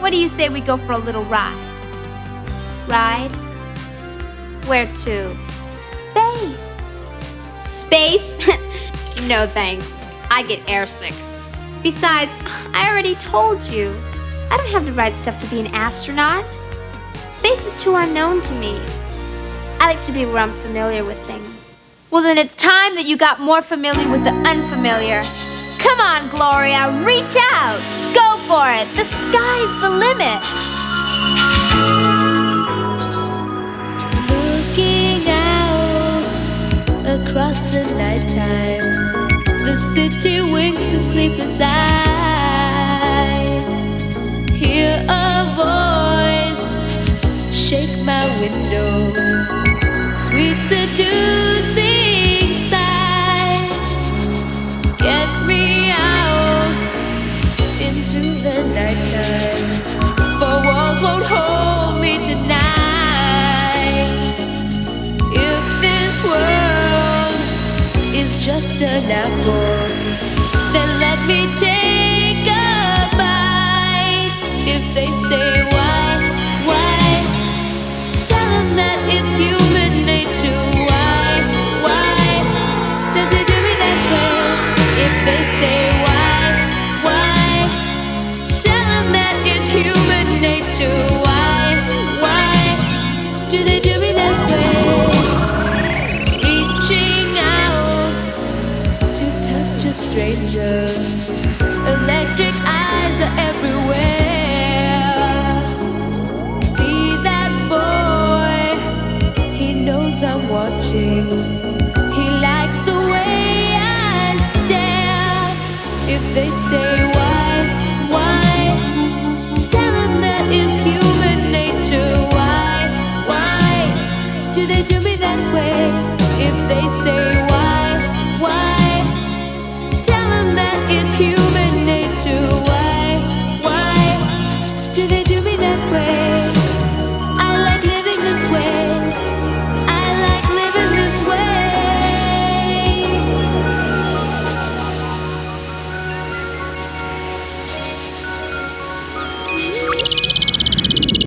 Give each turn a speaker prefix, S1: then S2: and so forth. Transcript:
S1: What do you say we go for a little ride? Ride? Where to? Space. Space? No thanks. I get airsick. Besides, I already told you, I don't have the right stuff to be an astronaut. Space is too unknown to me. I like to be where I'm familiar with things. Well, then it's time that you got more familiar with the unfamiliar. Come on, Gloria, reach out. Go for it. The sky's the limit.
S2: Looking out across the nighttime, the city winks asleep as I hear a voice shake my window, sweet seducing sight. Get me out into the nighttime, for walls won't hold me tonight. If this world is just an apple, then let me take a bite. If they say why, tell them that it's human nature. Why does it do me that way? If they say why, tell them that it's human nature. Why do they do me that way? Reaching out to touch a stranger, electric eyes are everywhere. See that boy, he knows I'm watching. He likes the way I stare. If they say why, tell him that it's human nature. Why do they do me that way? If they say